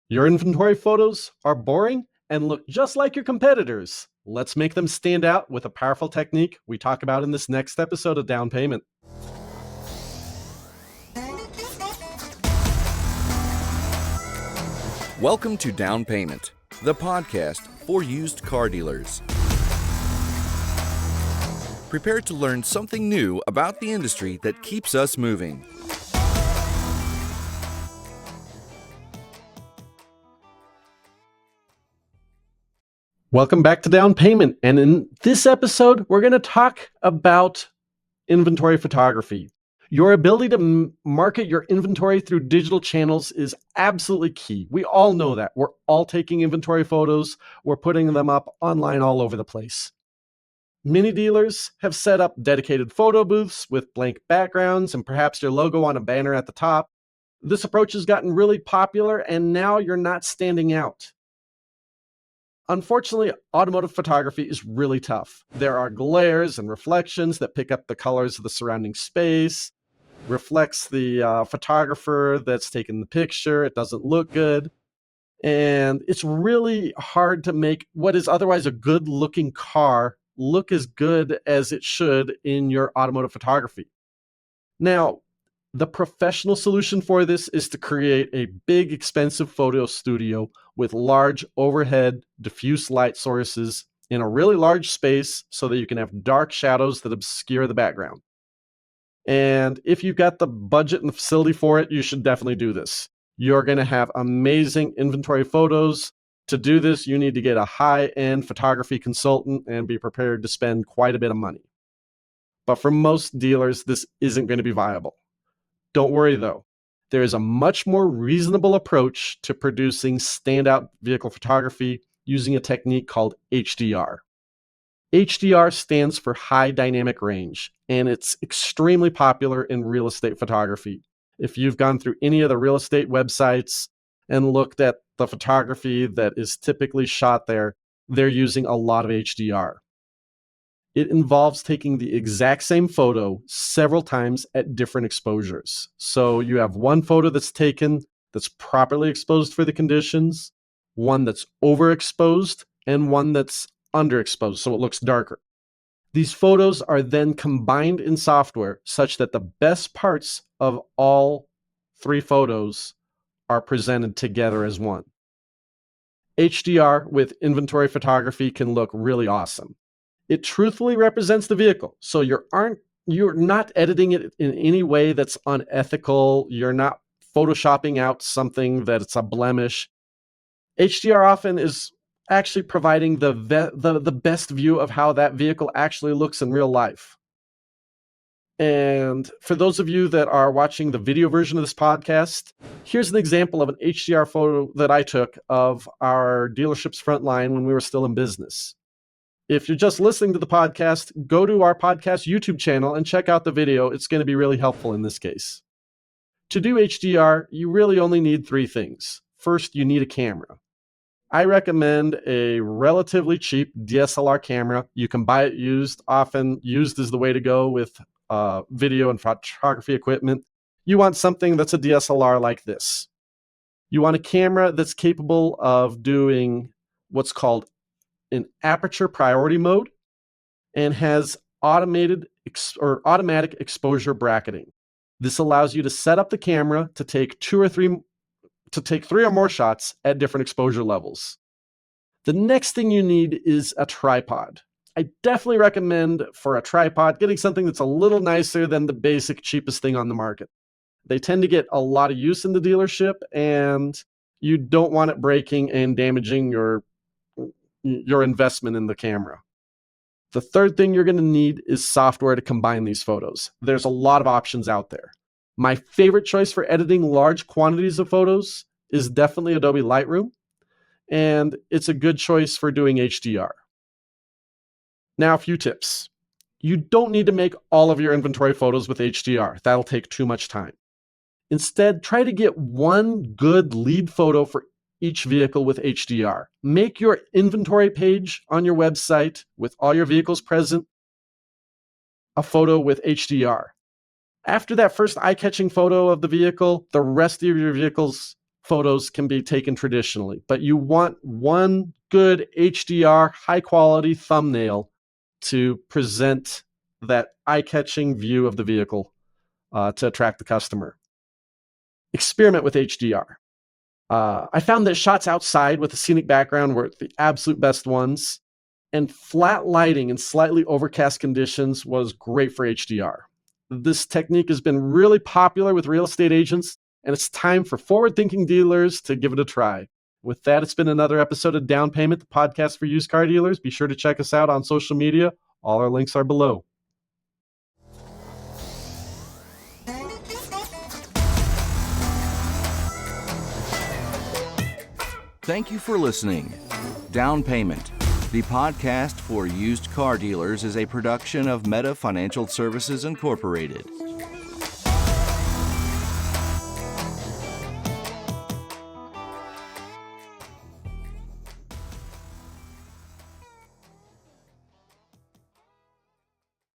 Your inventory photos are boring and look just like your competitors. Let's make them stand out with a powerful technique we talk about in this next episode of Down Payment. Welcome to Down Payment, the podcast for used car dealers. Prepare to learn something new about the industry that keeps us moving. Welcome back to Down Payment. And in this episode, we're going to talk about inventory photography. Your ability to market your inventory through digital channels is absolutely key. We all know that. We're all taking inventory photos. We're putting them up online all over the place. Many dealers have set up dedicated photo booths with blank backgrounds and perhaps your logo on a banner at the top. This approach has gotten really popular, and now you're not standing out. Unfortunately, automotive photography is really tough. There are glares and reflections that pick up the colors of the surrounding space, reflects the photographer that's taken the picture. It doesn't look good. And it's really hard to make what is otherwise a good-looking car look as good as it should in your automotive photography. Now, the professional solution for this is to create a big, expensive photo studio with large overhead diffuse light sources in a really large space so that you can have dark shadows that obscure the background. And if you've got the budget and the facility for it, you should definitely do this. You're going to have amazing inventory photos. To do this, you need to get a high-end photography consultant and be prepared to spend quite a bit of money. But for most dealers, this isn't going to be viable. Don't worry, though. There is a much more reasonable approach to producing standout vehicle photography using a technique called HDR. HDR stands for high dynamic range, and it's extremely popular in real estate photography. If you've gone through any of the real estate websites and looked at the photography that is typically shot there, they're using a lot of HDR. It involves taking the exact same photo several times at different exposures. So you have one photo that's taken that's properly exposed for the conditions, one that's overexposed, and one that's underexposed, so it looks darker. These photos are then combined in software such that the best parts of all three photos are presented together as one. HDR with inventory photography can look really awesome. It truthfully represents the vehicle. So you're not editing it in any way that's unethical. You're not photoshopping out something that's a blemish. HDR often is actually providing the best view of how that vehicle actually looks in real life. And for those of you that are watching the video version of this podcast, here's an example of an HDR photo that I took of our dealership's front line when we were still in business. If you're just listening to the podcast, go to our podcast YouTube channel and check out the video. It's going to be really helpful in this case. To do HDR, you really only need three things. First, you need a camera. I recommend a relatively cheap DSLR camera. You can buy it used. Often used is the way to go with video and photography equipment. You want something that's a DSLR like this. You want a camera that's capable of doing what's called in aperture priority mode and has automatic exposure bracketing. This allows you to set up the camera to take three or more shots at different exposure levels. The next thing you need is a tripod. I definitely recommend for a tripod getting something that's a little nicer than the basic cheapest thing on the market. They tend to get a lot of use in the dealership, and you don't want it breaking and damaging your investment in the camera. The third thing you're going to need is software to combine these photos. There's a lot of options out there. My favorite choice for editing large quantities of photos is definitely Adobe Lightroom, and it's a good choice for doing HDR. Now, a few tips. You don't need to make all of your inventory photos with HDR. That'll take too much time. Instead, try to get one good lead photo for each vehicle with HDR. Make your inventory page on your website with all your vehicles present a photo with HDR. After that first eye-catching photo of the vehicle, the rest of your vehicles photos can be taken traditionally, but you want one good HDR, high quality thumbnail to present that eye-catching view of the vehicle to attract the customer. Experiment with HDR. I found that shots outside with a scenic background were the absolute best ones, and flat lighting in slightly overcast conditions was great for HDR. This technique has been really popular with real estate agents, and it's time for forward-thinking dealers to give it a try. With that, it's been another episode of Down Payment, the podcast for used car dealers. Be sure to check us out on social media. All our links are below. Thank you for listening. Down Payment, the podcast for used car dealers, is a production of Meta Financial Services Incorporated.